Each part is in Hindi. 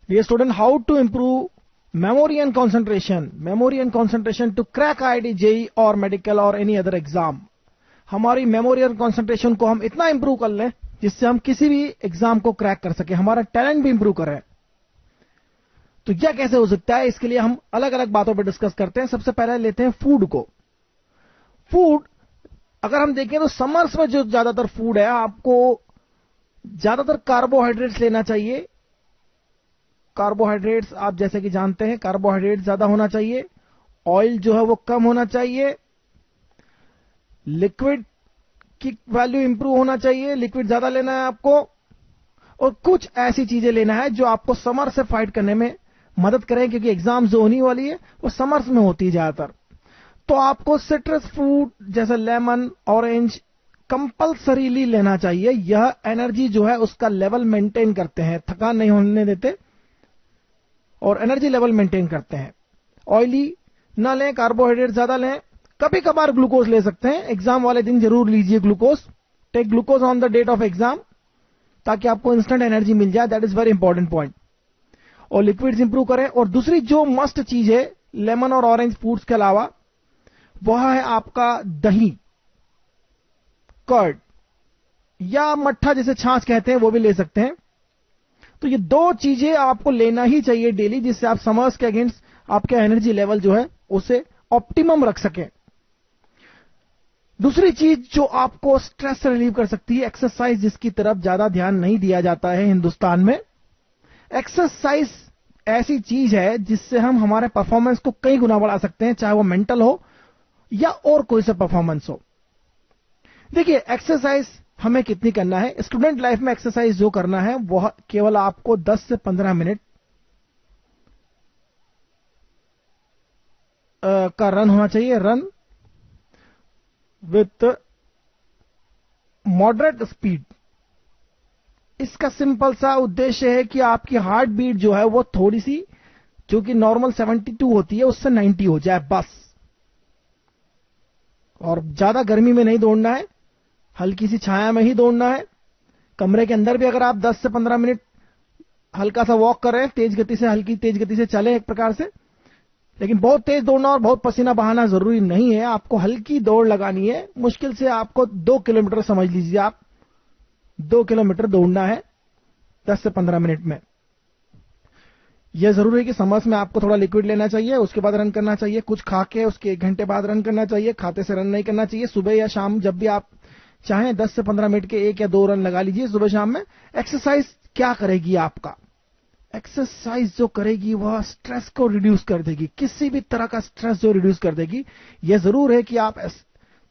Dear student, how to improve memory and concentration? Memory and concentration to crack IIT, JEE or medical or any other exam. हमारी मेमोरी और कंसंट्रेशन को हम इतना इंप्रूव कर लें जिससे हम किसी भी एग्जाम को क्रैक कर सके, हमारा टैलेंट भी इंप्रूव करें। तो यह कैसे हो सकता है, इसके लिए हम अलग अलग बातों पर डिस्कस करते हैं। सबसे पहले लेते हैं फूड को। फूड अगर हम देखें तो समर्स में जो ज्यादातर फूड है, आपको ज्यादातर कार्बोहाइड्रेट्स लेना चाहिए। कार्बोहाइड्रेट्स आप जैसे कि जानते हैं, कार्बोहाइड्रेट ज्यादा होना चाहिए, ऑयल जो है वो कम होना चाहिए, लिक्विड की वैल्यू इंप्रूव होना चाहिए, लिक्विड ज्यादा लेना है आपको, और कुछ ऐसी चीजें लेना है जो आपको समर से फाइट करने में मदद करें, क्योंकि एग्जाम जो होने वाली है वो समर्स में होती है ज्यादातर। तो आपको सिट्रस फ्रूट जैसे लेमन, ऑरेंज कंपल्सरीली लेना चाहिए। यह एनर्जी जो है उसका लेवल मेंटेन करते हैं, थकान नहीं होने देते और एनर्जी लेवल मेंटेन करते हैं। ऑयली ना लें, कार्बोहाइड्रेट ज्यादा लें, कभी कभार ग्लूकोज ले सकते हैं, एग्जाम वाले दिन जरूर लीजिए glucose. Take glucose on the date of exam ताकि आपको इंस्टेंट एनर्जी मिल जाए, that is very important point. और लिक्विड्स इंप्रूव करें। और दूसरी जो मस्ट चीज है लेमन और ऑरेंज फ्रूट्स के अलावा, वह है आपका दही, कर्ड या मट्ठा जिसे छाछ कहते हैं, वो भी ले सकते हैं। तो ये दो चीजें आपको लेना ही चाहिए डेली, जिससे आप समर्स के अगेंस्ट आपका एनर्जी लेवल जो है उसे ऑप्टिमम रख सकें। दूसरी चीज जो आपको स्ट्रेस रिलीव कर सकती है, एक्सरसाइज, जिसकी तरफ ज्यादा ध्यान नहीं दिया जाता है हिंदुस्तान में। एक्सरसाइज ऐसी चीज है जिससे हम हमारे परफॉर्मेंस को कई गुना बढ़ा सकते हैं, चाहे वो मेंटल हो या और कोई सा परफॉर्मेंस हो। देखिए, एक्सरसाइज हमें कितनी करना है, स्टूडेंट लाइफ में एक्सरसाइज जो करना है वह केवल आपको 10 से 15 मिनट का रन होना चाहिए, रन विथ मॉडरेट स्पीड। इसका सिंपल सा उद्देश्य है कि आपकी हार्ट बीट जो है वो थोड़ी सी, जो कि नॉर्मल 72 होती है, उससे 90 हो जाए बस। और ज्यादा गर्मी में नहीं दौड़ना है, हल्की सी छाया में ही दौड़ना है। कमरे के अंदर भी अगर आप 10 से 15 मिनट हल्का सा वॉक कर रहे हैं, तेज गति से, हल्की तेज गति से चले एक प्रकार से, लेकिन बहुत तेज दौड़ना और बहुत पसीना बहाना जरूरी नहीं है। आपको हल्की दौड़ लगानी है, मुश्किल से आपको 2 किलोमीटर समझ लीजिए, आप 2 किलोमीटर दौड़ना है 10 से 15 मिनट में। यह जरूरी है कि समर्स में आपको थोड़ा लिक्विड लेना चाहिए, उसके बाद रन करना चाहिए। कुछ खा के उसके 1 घंटे बाद रन करना चाहिए, खाते से रन नहीं करना चाहिए। सुबह या शाम जब भी आप चाहें 10 से 15 मिनट के 1 या 2 रन लगा लीजिए सुबह शाम में। एक्सरसाइज क्या करेगी, आपका एक्सरसाइज जो करेगी वह स्ट्रेस को रिड्यूस कर देगी, किसी भी तरह का स्ट्रेस जो रिड्यूस कर देगी। यह जरूर है कि आप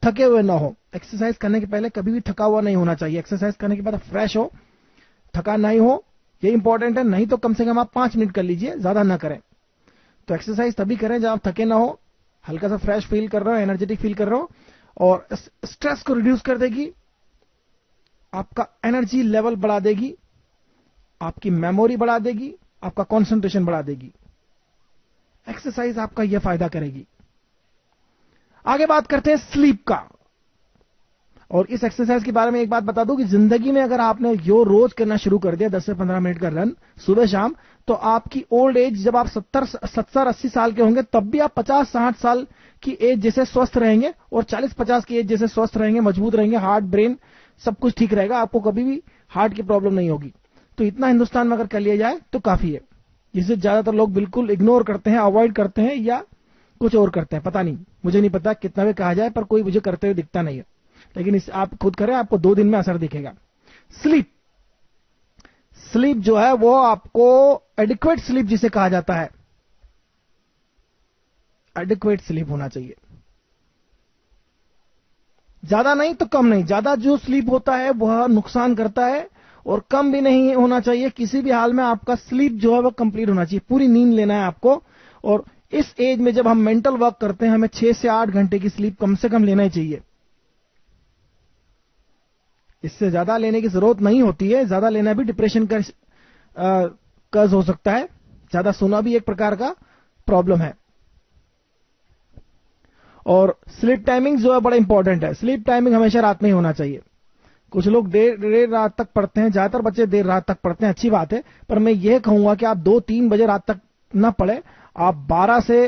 थके हुए ना हो। एक्सरसाइज करने के पहले कभी भी थका हुआ नहीं होना चाहिए, एक्सरसाइज करने के बाद फ्रेश हो, थकान नहीं हो, ये इंपॉर्टेंट है। नहीं तो कम से कम आप 5 मिनट कर लीजिए, ज्यादा ना करें। तो एक्सरसाइज तभी करें जब आप थके ना हो, हल्का सा फ्रेश फील कर रहे हो, एनर्जेटिक फील कर रहे हो, और स्ट्रेस को रिड्यूस कर देगी, आपका एनर्जी लेवल बढ़ा देगी, आपकी मेमोरी बढ़ा देगी, आपका कंसंट्रेशन बढ़ा देगी। एक्सरसाइज आपका यह फायदा करेगी। आगे बात करते हैं स्लीप का। और इस एक्सरसाइज के बारे में एक बात बता दूं कि जिंदगी में अगर आपने यो रोज करना शुरू कर दिया 10 से 15 मिनट का रन सुबह शाम, तो आपकी ओल्ड एज जब आप 70-80 साल के होंगे, तब भी आप 50-60 साल की एज जैसे स्वस्थ रहेंगे, और 40-50 की एज जैसे स्वस्थ रहेंगे, मजबूत रहेंगे, हार्ट ब्रेन सब कुछ ठीक रहेगा, आपको कभी भी हार्ट की प्रॉब्लम नहीं होगी। तो इतना हिंदुस्तान में अगर कर लिया जाए तो काफी है, जिसे ज्यादातर लोग बिल्कुल इग्नोर करते हैं, अवॉइड करते हैं, या कुछ और करते हैं, पता नहीं, मुझे नहीं पता कितना भी कहा जाए, पर कोई मुझे करते हुए दिखता नहीं है। लेकिन इस आप खुद करें, आपको 2 दिन में असर दिखेगा। स्लीप, स्लीप जो है वो आपको एडिक्वेट स्लीप जिसे कहा जाता है, एडिक्वेट स्लीप होना चाहिए। ज्यादा नहीं तो कम नहीं, ज्यादा जो स्लीप होता है वह नुकसान करता है, और कम भी नहीं होना चाहिए। किसी भी हाल में आपका स्लीप जो है वह कंप्लीट होना चाहिए, पूरी नींद लेना है आपको। और इस एज में जब हम मेंटल वर्क करते हैं, हमें 6 से 8 घंटे की स्लीप कम से कम लेना ही चाहिए। इससे ज्यादा लेने की जरूरत नहीं होती है, ज्यादा लेना भी डिप्रेशन का कर्ज हो सकता है, ज्यादा सोना भी एक प्रकार का प्रॉब्लम है। और स्लीप टाइमिंग जो है बड़ा इंपॉर्टेंट है, स्लीप टाइमिंग हमेशा रात में ही होना चाहिए। कुछ लोग देर देर रात तक पढ़ते हैं, ज्यादातर बच्चे देर रात तक पढ़ते हैं, अच्छी बात है, पर मैं यह कहूंगा कि आप 2-3 बजे रात तक न पढ़े, आप 12 से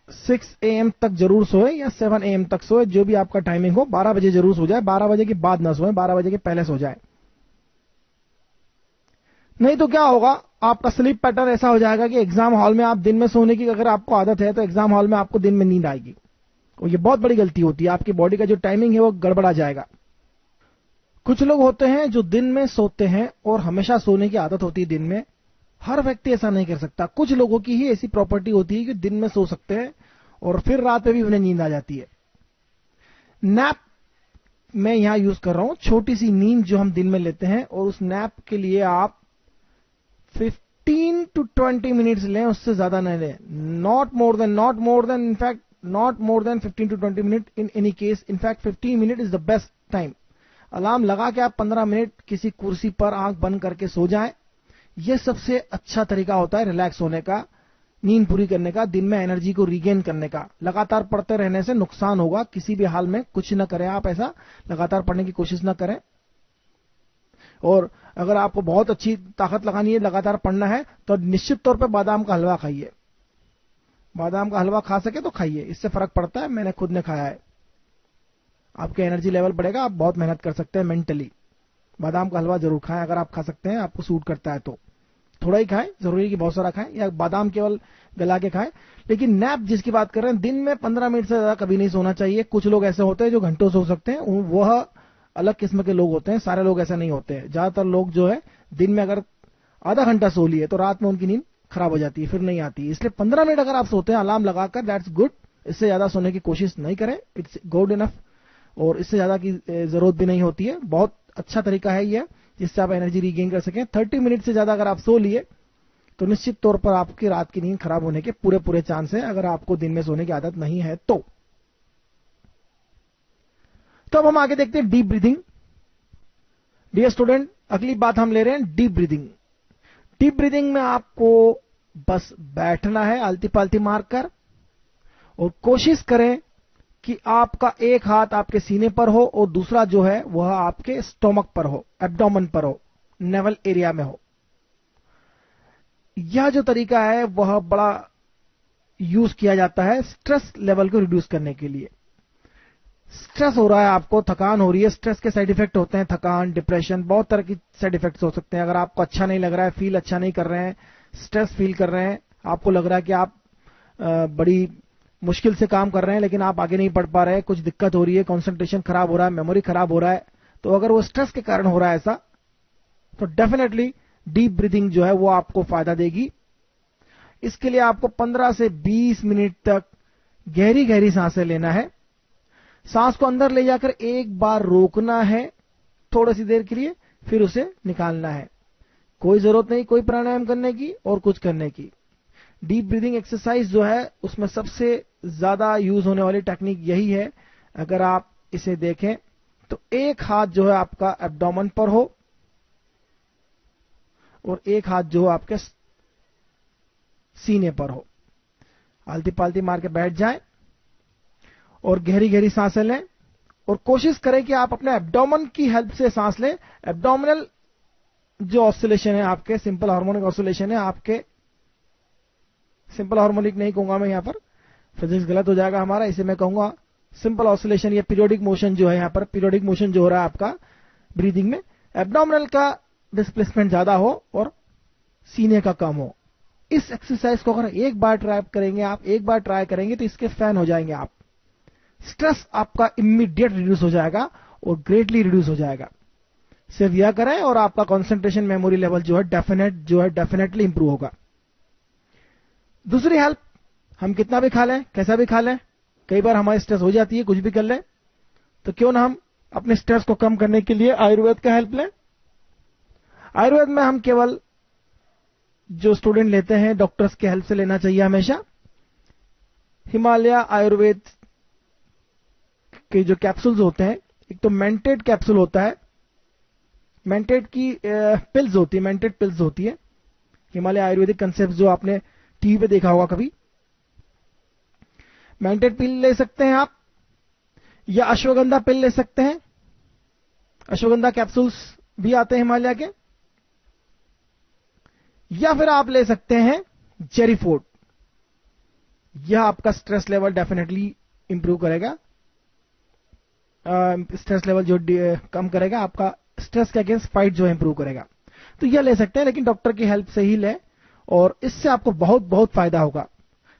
6 AM तक जरूर सोए या 7 AM तक सोए, जो भी आपका टाइमिंग हो, 12 बजे जरूर सो जाए, 12 बजे के बाद ना सोए, 12 बजे के पहले सो जाए। नहीं तो क्या होगा, आपका स्लीप पैटर्न ऐसा हो जाएगा कि एग्जाम हॉल में आप दिन में सोने की अगर आपको आदत है तो एग्जाम हॉल में आपको दिन में नींद आएगी, और ये बहुत बड़ी गलती होती है, आपकी बॉडी का जो टाइमिंग है वो गड़बड़ा जाएगा। कुछ लोग होते हैं जो दिन में सोते हैं और हमेशा सोने की आदत होती है दिन में, हर व्यक्ति ऐसा नहीं कर सकता, कुछ लोगों की ही ऐसी प्रॉपर्टी होती है कि दिन में सो सकते हैं और फिर रात में भी उन्हें नींद आ जाती है। नैप मैं यहां यूज कर रहा हूं, छोटी सी नींद जो हम दिन में लेते हैं, और उस नैप के लिए आप 15 to 20 मिनट्स लें, उससे ज्यादा नहीं लें, not more than in fact not more than 15 to 20 minute in any case, in fact 15 minute is the best time. Alarm लगा के आप 15 मिनट किसी कुर्सी पर आंख बंद करके सो जाएं, यह सबसे अच्छा तरीका होता है रिलैक्स होने का, नींद पूरी करने का, दिन में एनर्जी को रिगेन करने का। लगातार पढ़ते रहने से नुकसान होगा, किसी भी हाल में कुछ न करें आप ऐसा, लगातार पढ़ने की कोशिश न करें। और अगर आपको बहुत अच्छी ताकत लगानी है, लगातार पढ़ना है, तो निश्चित तौर पर बादाम का हलवा खाइए, बादाम का हलवा खा सके तो खाइए, इससे फर्क पड़ता है, मैंने खुद ने खाया है, आपके एनर्जी लेवल बढ़ेगा, आप बहुत मेहनत कर सकते हैं मेंटली। बादाम का हलवा जरूर खाएं, अगर आप खा सकते हैं, आपको सूट करता है तो थोड़ा ही खाएं, जरूरी कि बहुत सारा खाएं, या बादाम केवल गला के खाएं। लेकिन नैप जिसकी बात कर रहे हैं, दिन में 15 मिनट से ज्यादा कभी नहीं सोना चाहिए। कुछ लोग ऐसे होते हैं जो घंटों सो सकते हैं, वह अलग किस्म के लोग होते हैं, सारे लोग ऐसा नहीं होते हैं। ज्यादातर लोग जो है दिन में अगर आधा घंटा सो लिए तो रात में उनकी नींद खराब हो जाती है, फिर नहीं आती। इसलिए 15 मिनट अगर आप सोते हैं अलार्म लगाकर, दैट्स गुड, इससे ज्यादा सोने की कोशिश नहीं करें, इट्स गुड इनफ, और इससे ज्यादा की जरूरत भी नहीं होती है। बहुत अच्छा तरीका है यह, जिससे आप एनर्जी रिगेन कर सकें। 30 मिनट से ज्यादा अगर आप सो लिए तो निश्चित तौर पर आपकी रात की नींद खराब होने के पूरे चांस है, अगर आपको दिन में सोने की आदत नहीं है तो। अब हम आगे देखते हैं डीप ब्रीदिंग। डियर स्टूडेंट, अगली बात हम ले रहे हैं डीप ब्रीदिंग। डीप ब्रीदिंग में आपको बस बैठना है आलती पालती मारकर, और कोशिश करें कि आपका एक हाथ आपके सीने पर हो और दूसरा जो है वह आपके स्टोमक पर हो, एब्डोमेन पर हो, नेवल एरिया में हो। यह जो तरीका है वह बड़ा यूज किया जाता है स्ट्रेस लेवल को रिड्यूस करने के लिए। स्ट्रेस हो रहा है, आपको थकान हो रही है, स्ट्रेस के साइड इफेक्ट होते हैं, थकान, डिप्रेशन, बहुत तरह की साइड इफेक्ट्स हो सकते हैं। अगर आपको अच्छा नहीं लग रहा है, फील अच्छा नहीं कर रहे हैं, स्ट्रेस फील कर रहे हैं, आपको लग रहा है कि आप बड़ी मुश्किल से काम कर रहे हैं लेकिन आप आगे नहीं बढ़ पा रहे हैं, कुछ दिक्कत हो रही है, कंसंट्रेशन खराब हो रहा है, मेमोरी खराब हो रहा है, तो अगर वो स्ट्रेस के कारण हो रहा है ऐसा, तो डेफिनेटली डीप ब्रीदिंग जो है वो आपको फायदा देगी। इसके लिए आपको 15 से 20 मिनट तक गहरी गहरी सांसें लेना है। सांस को अंदर ले जाकर एक बार रोकना है थोड़ी सी देर के लिए, फिर उसे निकालना है। कोई जरूरत नहीं कोई प्राणायाम करने की और कुछ करने की। डीप ब्रीदिंग एक्सरसाइज जो है उसमें सबसे ज्यादा यूज होने वाली टेक्निक यही है। अगर आप इसे देखें तो एक हाथ जो है आपका एब्डोमेन पर हो और एक हाथ जो है आपके सीने पर हो। आलती पालती मार के बैठ जाएं और गहरी गहरी सांसें लें, और कोशिश करें कि आप अपने एब्डोमेन की हेल्प से सांस लें। एब्डोमिनल जो ऑसिलेशन है आपके, सिंपल हार्मोनिक ऑसिलेशन है आपके, सिंपल हार्मोनिक नहीं कहूंगा मैं, यहां पर फिजिक्स गलत हो जाएगा हमारा, इसे मैं कहूंगा सिंपल ऑसिलेशन या पीरियोडिक मोशन जो है, यहां पर पीरियोडिक मोशन जो हो रहा है आपका ब्रीदिंग में, एब्डोमिनल का डिस्प्लेसमेंट ज्यादा हो और सीने का कम हो। इस एक्सरसाइज को अगर एक बार ट्राई करेंगे आप, एक बार ट्राई करेंगे तो इसके फैन हो जाएंगे आप। स्ट्रेस आपका इमीडिएट रिड्यूस हो जाएगा और ग्रेटली रिड्यूस हो जाएगा। सिर्फ यह करें और आपका कंसंट्रेशन, मेमोरी लेवल जो है डेफिनेटली इंप्रूव होगा। दूसरी हेल्प, हम कितना भी खा लें, कैसा भी खा लें, कई बार हमारी स्ट्रेस हो जाती है, कुछ भी कर लें, तो क्यों ना हम अपने स्ट्रेस को कम करने के लिए आयुर्वेद का हेल्प लें। आयुर्वेद में हम केवल जो स्टूडेंट लेते हैं डॉक्टर्स के हेल्प से लेना चाहिए हमेशा। हिमालय आयुर्वेद के जो कैप्सूल्स होते हैं, एक तो मेंटेड कैप्सूल होता है, मेंटेड की पिल्स होती है, मेंटेड पिल्स होती है। हिमालय आयुर्वेदिक कंसेप्ट जो आपने टीवी पे देखा होगा कभी, मेंटेड पिल ले सकते हैं आप, या अश्वगंधा पिल ले सकते हैं, अश्वगंधा कैप्सूल्स भी आते हैं हिमालय के, या फिर आप ले सकते हैं जेरी फूड। यह आपका स्ट्रेस लेवल डेफिनेटली इंप्रूव करेगा, स्ट्रेस लेवल जो कम करेगा, आपका स्ट्रेस के अगेंस्ट फाइट जो इंप्रूव करेगा। तो यह ले सकते हैं, लेकिन डॉक्टर की हेल्प से ही लें, और इससे आपको बहुत बहुत फायदा होगा।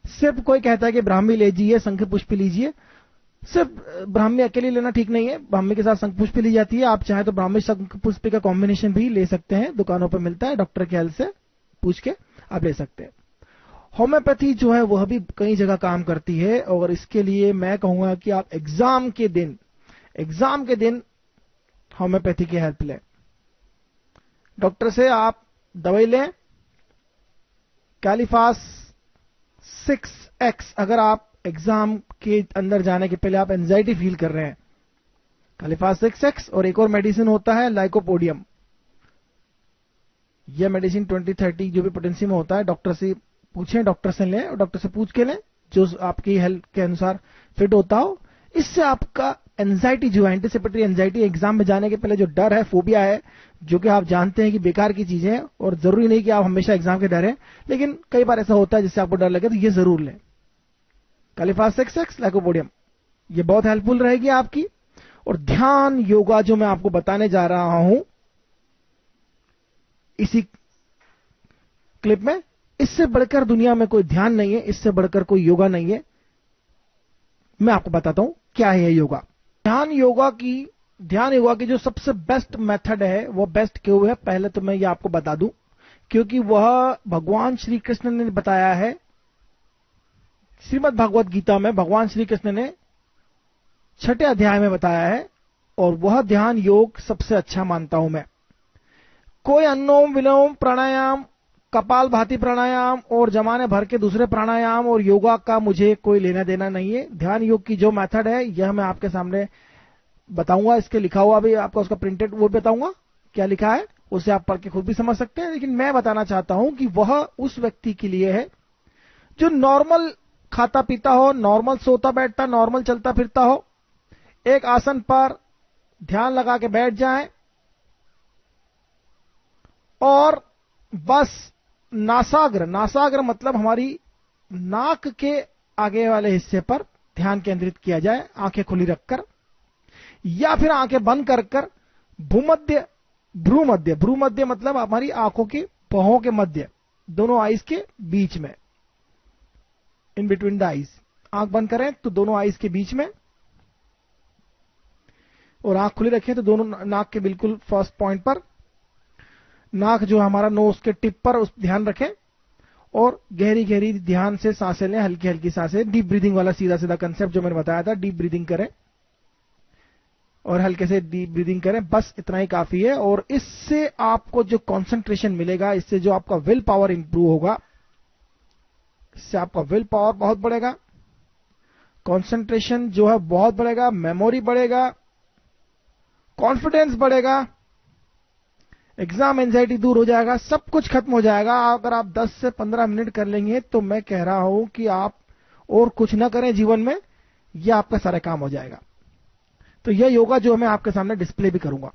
सिर्फ कोई कहता है कि ब्राह्मी लीजिए, शंख पुष्प लीजिए, सिर्फ ब्राह्मी अकेले लेना ठीक नहीं है, ब्राह्मी के साथ शंख पुष्प ली जाती है। आप चाहे तो ब्राह्मी शंख पुष्प का कॉम्बिनेशन भी ले सकते हैं, दुकानों पर मिलता है, डॉक्टर की हेल्प से पूछ के आप ले सकते हैं। होम्योपैथी जो है वह भी कई जगह काम करती है, और इसके लिए मैं कहूंगा कि आप एग्जाम के दिन होम्योपैथी की हेल्प लें। डॉक्टर से आप दवाई लें, कैलिफास 6X। अगर आप एग्जाम के अंदर जाने के पहले आप एंजाइटी फील कर रहे हैं, कैलिफास 6X, और एक और मेडिसिन होता है लाइकोपोडियम। यह मेडिसिन 20-30 जो भी पोटेंसी में होता है, डॉक्टर से पूछें, डॉक्टर से लें, और डॉक्टर से पूछ के लें जो आपकी हेल्थ के अनुसार फिट होता हो। इससे आपका एंजाइटी जो है, एंटीसिपेटरी एंजाइटी, एग्जाम में जाने के पहले जो डर है, फोबिया है, जो कि आप जानते हैं कि बेकार की चीजें हैं, और जरूरी नहीं कि आप हमेशा एग्जाम के डर हैं, लेकिन कई बार ऐसा होता है जिससे आपको डर लगे, तो ये जरूर लें कैलिफास 6X लाइकोपोडियम। ये बहुत हेल्पफुल रहेगी आपकी। और ध्यान योगा जो मैं आपको बताने जा रहा हूं इसी क्लिप में, इससे बढ़कर दुनिया में कोई ध्यान नहीं है, इससे बढ़कर कोई योगा नहीं है। मैं आपको बताता हूं क्या है यह योगा। ध्यान योगा की जो सबसे बेस्ट मेथड है, वो बेस्ट क्यों है, पहले तो मैं ये आपको बता दूं, क्योंकि वह भगवान श्री कृष्ण ने बताया है। श्रीमद् भागवत गीता में भगवान श्री कृष्ण ने 6ठे अध्याय में बताया है, और वह ध्यान योग सबसे अच्छा मानता हूं मैं। कोई अनुलोम विलोम प्राणायाम, कपाल भाती प्राणायाम और जमाने भर के दूसरे प्राणायाम और योगा का मुझे कोई लेना देना नहीं है। ध्यान योग की जो मेथड है, यह मैं आपके सामने बताऊंगा। इसके लिखा हुआ भी आपका, उसका प्रिंटेड वो बताऊंगा क्या लिखा है, उसे आप पढ़ के खुद भी समझ सकते हैं। लेकिन मैं बताना चाहता हूं कि वह उस व्यक्ति के लिए है जो नॉर्मल खाता पीता हो, नॉर्मल सोता बैठता, नॉर्मल चलता फिरता हो। एक आसन पर ध्यान लगा के बैठ जाएं, और बस नासाग्र मतलब हमारी नाक के आगे वाले हिस्से पर ध्यान केंद्रित किया जाए, आंखें खुली रखकर, या फिर आंखें बंद कर भ्रूमध्य मतलब हमारी आंखों की पहों के मध्य, दोनों आईज के बीच में, इन बिटवीन द आईज। आंख बंद करें तो दोनों आईज के बीच में, और आंख खुली रखें तो दोनों नाक के बिल्कुल फर्स्ट पॉइंट पर, नाक जो हमारा नोज के टिप पर, उस ध्यान रखें, और गहरी गहरी ध्यान से सांसें लें, हल्की हल्की सांसें। डीप ब्रीदिंग वाला सीधा सीधा कंसेप्ट जो मैंने बताया था, डीप ब्रीदिंग करें और हल्के से डीप ब्रीदिंग करें, बस इतना ही काफी है। और इससे आपको जो कंसंट्रेशन मिलेगा, इससे जो आपका विल पावर इंप्रूव होगा, इससे आपका विल पावर बहुत बढ़ेगा, कंसंट्रेशन जो है बहुत बढ़ेगा, मेमोरी बढ़ेगा, कॉन्फिडेंस बढ़ेगा, एग्जाम एंजाइटी दूर हो जाएगा, सब कुछ खत्म हो जाएगा। अगर आप 10 से 15 मिनट कर लेंगे तो मैं कह रहा हूं कि आप और कुछ ना करें जीवन में, यह आपका सारा काम हो जाएगा। तो यह योगा जो मैं आपके सामने डिस्प्ले भी करूंगा।